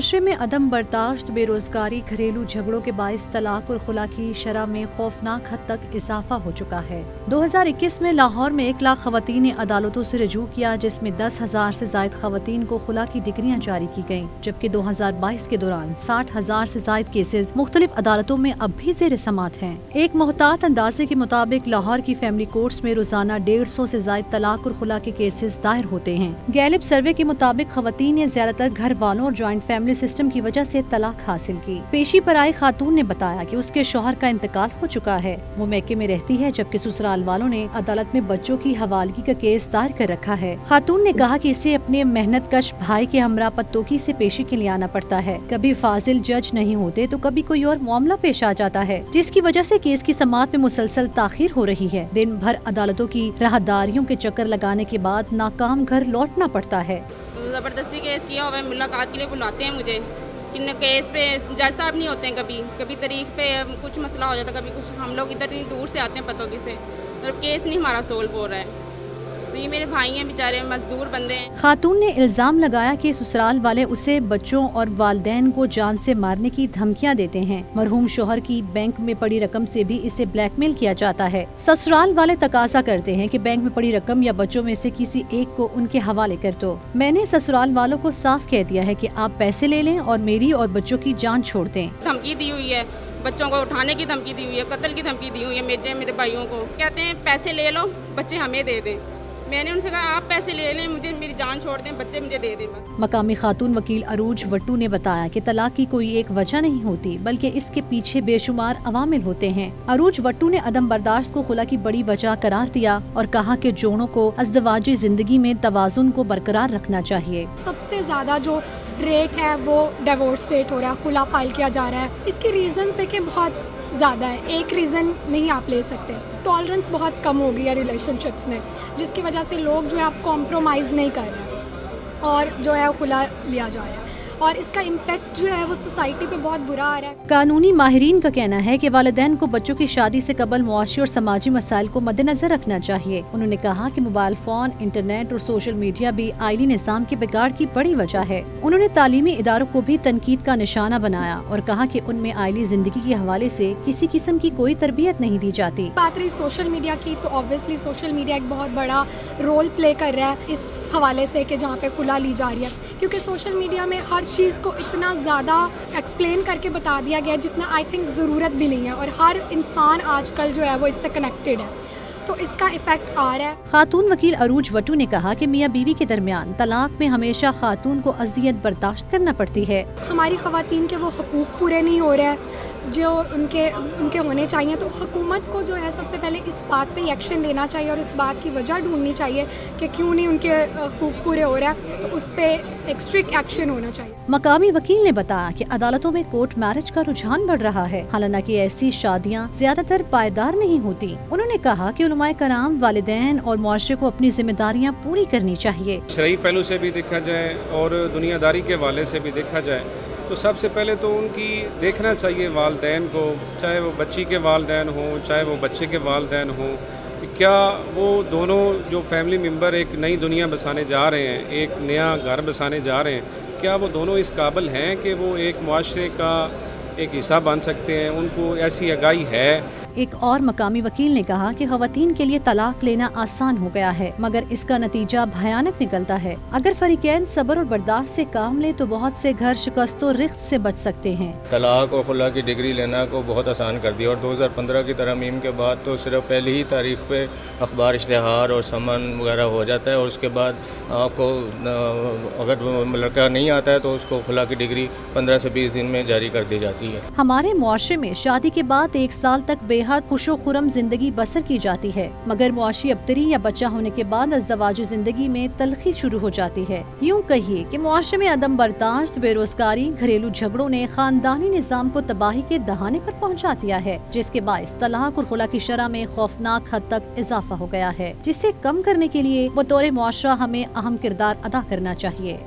मुआशरे में अदम बर्दाश्त, बेरोजगारी, घरेलू झगड़ों के बाइस तलाक और खुला की शरह में खौफनाक हद तक इजाफा हो चुका है। 2021 में लाहौर में 1 लाख खवातीन ने अदालतों से रजू किया, जिसमें 10,000 से जायद खवातीन को खुला की डिग्रियां जारी की गयी, जबकि 2022 के दौरान 60,000 से जायद केसेज मुख्तलिफ अदालतों में अब भी ज़ेर समाअत हैं। एक मोहतात अंदाजे के मुताबिक लाहौर की फैमिली कोर्ट्स में रोजाना 150 से जायद तलाक और खुला के केसेज दायर होते हैं। गैलिब सर्वे के मुताबिक खवातीन ने ज्यादातर घर वालों और ज्वाइंट फैमिली सिस्टम की वजह से तलाक हासिल की। पेशी पर आई खातून ने बताया कि उसके शौहर का इंतकाल हो चुका है, वो मैके में रहती है, जबकि ससुराल वालों ने अदालत में बच्चों की हवालगी का केस दायर कर रखा है। खातून ने कहा कि इसे अपने मेहनत कश भाई के हमरा पत्तोकी से पेशी के लिए आना पड़ता है। कभी फाजिल जज नहीं होते तो कभी कोई और मामला पेश आ जाता है, जिसकी वजह से केस की समाअत में मुसलसल ताखीर हो रही है। दिन भर अदालतों की राहदारियों के चक्कर लगाने के बाद नाकाम घर लौटना पड़ता है। ज़बरदस्ती केस किया हुआ है, मुलाकात के लिए बुलाते हैं मुझे। इन केस पे जज साहब नहीं होते हैं, कभी तारीख पे कुछ मसला हो जाता है, कभी कुछ। हम लोग इधर दूर से आते हैं पतोगी से, मतलब केस नहीं हमारा सोल्व हो रहा है। तो ये मेरे भाई हैं, बेचारे मजदूर बंदे हैं। खातून ने इल्जाम लगाया कि ससुराल वाले उसे बच्चों और वालदैन को जान से मारने की धमकियां देते हैं। मरहूम शोहर की बैंक में पड़ी रकम से भी इसे ब्लैकमेल किया जाता है। ससुराल वाले तकाजा करते हैं कि बैंक में पड़ी रकम या बच्चों में से किसी एक को उनके हवाले कर दो। मैंने ससुराल वालों को साफ कह दिया है कि आप पैसे ले लें और मेरी और बच्चों की जान छोड़ दें। धमकी दी हुई है, बच्चों को उठाने की धमकी दी हुई है, कत्ल की धमकी दी हुई है। मेरे भाइयों को कहते हैं पैसे ले लो, बच्चे हमें दे दें। मैंने उनसे कहा आप पैसे ले लें, मुझे मेरी जान छोड़ दें, बच्चे मुझे दे दें बस। मकामी खातून वकील अरूज वट्टू ने बताया कि तलाक की कोई एक वजह नहीं होती, बल्कि इसके पीछे बेशुमार अवामिल होते हैं। अरूज वट्टू ने अदम बर्दाश्त को खुला की बड़ी वजह करार दिया और कहा कि जोड़ों को अज़दवाजी जिंदगी में तवाज़ुन को बरकरार रखना चाहिए। सबसे ज्यादा जो रेट है वो डिवोर्स रेट हो रहा है, खुला फाइल किया जा रहा है। इसके रीजन देखिए बहुत ज़्यादा है, एक रीज़न नहीं आप ले सकते। टॉलरेंस बहुत कम हो गई है रिलेशनशिप्स में, जिसकी वजह से लोग जो है आप कॉम्प्रोमाइज़ नहीं कर रहे और जो है खुला लिया जा रहा है, और इसका इम्पैक्ट जो है वो सोसाइटी पे बहुत बुरा आ रहा है। कानूनी माहिरीन का कहना है कि वालिदैन को बच्चों की शादी से कबल मुआशी और समाजी मसाइल को मद्देनजर रखना चाहिए। उन्होंने कहा कि मोबाइल फोन, इंटरनेट और सोशल मीडिया भी आइली निज़ाम के बिगाड़ की बड़ी वजह है। उन्होंने तालीमी इदारों को भी तनकीद का निशाना बनाया और कहा कि उनमें आइली जिंदगी के हवाले से किसी किस्म की कोई तरबियत नहीं दी जाती। बात रही सोशल मीडिया की, तो ऑब्वियसली सोशल मीडिया एक बहुत बड़ा रोल प्ले कर रहा है इस हवाले से कि जहाँ पे खुला ली जा रही है, क्योंकि सोशल मीडिया में हर चीज़ को इतना ज़्यादा एक्सप्लेन करके बता दिया गया जितना आई थिंक ज़रूरत भी नहीं है, और हर इंसान आजकल जो है वो इससे कनेक्टेड है, तो इसका इफेक्ट आ रहा है। खातून वकील अरूज वट्टू ने कहा कि मियाँ बीवी के दरमियान तलाक में हमेशा खातून को अजियत बर्दाश्त करना पड़ती है। हमारी खवातीन के वो हकूक पूरे नहीं हो रहे हैं जो उनके होने चाहिए, तो हुकूमत को जो है सबसे पहले इस बात पे एक्शन लेना चाहिए और इस बात की वजह ढूंढनी चाहिए कि क्यों नहीं उनके हकूक पूरे हो रहा है, तो उस पर एक स्ट्रिक्ट एक्शन होना चाहिए। मकामी वकील ने बताया कि अदालतों में कोर्ट मैरिज का रुझान बढ़ रहा है, हालांकि ऐसी शादियां ज्यादातर पायदार नहीं होती। उन्होंने कहा कि उलमाए कराम, वालिदैन और मुआशरे को अपनी जिम्मेदारियां पूरी करनी चाहिए। शरई पहलू से भी देखा जाए और दुनियादारी के हवाले से भी देखा जाए तो सबसे पहले तो उनकी देखना चाहिए वालदैन को, चाहे वो बच्ची के वालदैन हों चाहे वो बच्चे के वालदैन हों, क्या वो दोनों जो फैमिली मेम्बर एक नई दुनिया बसाने जा रहे हैं, एक नया घर बसाने जा रहे हैं, क्या वो दोनों इस काबिल हैं कि वो एक मुआशरे का एक हिस्सा बन सकते हैं? उनको ऐसी आगाही है? एक और मकामी वकील ने कहा कि खवातीन के लिए तलाक लेना आसान हो गया है, मगर इसका नतीजा भयानक निकलता है। अगर फरीकैन सब्र और बर्दाश्त से काम ले तो बहुत से घर शिकस्त और रिख्त से बच सकते हैं। तलाक और खुला की डिग्री लेना को बहुत आसान कर दिया, और 2015 की तरमीम के बाद तो सिर्फ पहली ही तारीख पे अखबार इश्तिहार और समन वगैरह हो जाता है, और उसके बाद आपको अगर लड़का नहीं आता है तो उसको खुला की डिग्री 15 से 20 दिन में जारी कर दी जाती है। हमारे मुआशरे में शादी के बाद 1 साल तक बेहद खुशो खुरम जिंदगी बसर की जाती है, मगर मुआशी अबतरी या बच्चा होने के बाद अज़दवाजी जिंदगी में तलखी शुरू हो जाती है। यूँ कहिए कि मुआशरे में अदम बर्दाश्त, बेरोजगारी, घरेलू झगड़ों ने खानदानी निज़ाम को तबाही के दहाने पर पहुँचा दिया है, जिसके बाइस तलाक और खुला की शरह में खौफनाक हद तक इजाफा हो गया है, जिसे कम करने के लिए बतौर मुआशरा हमें अहम किरदार अदा करना चाहिए।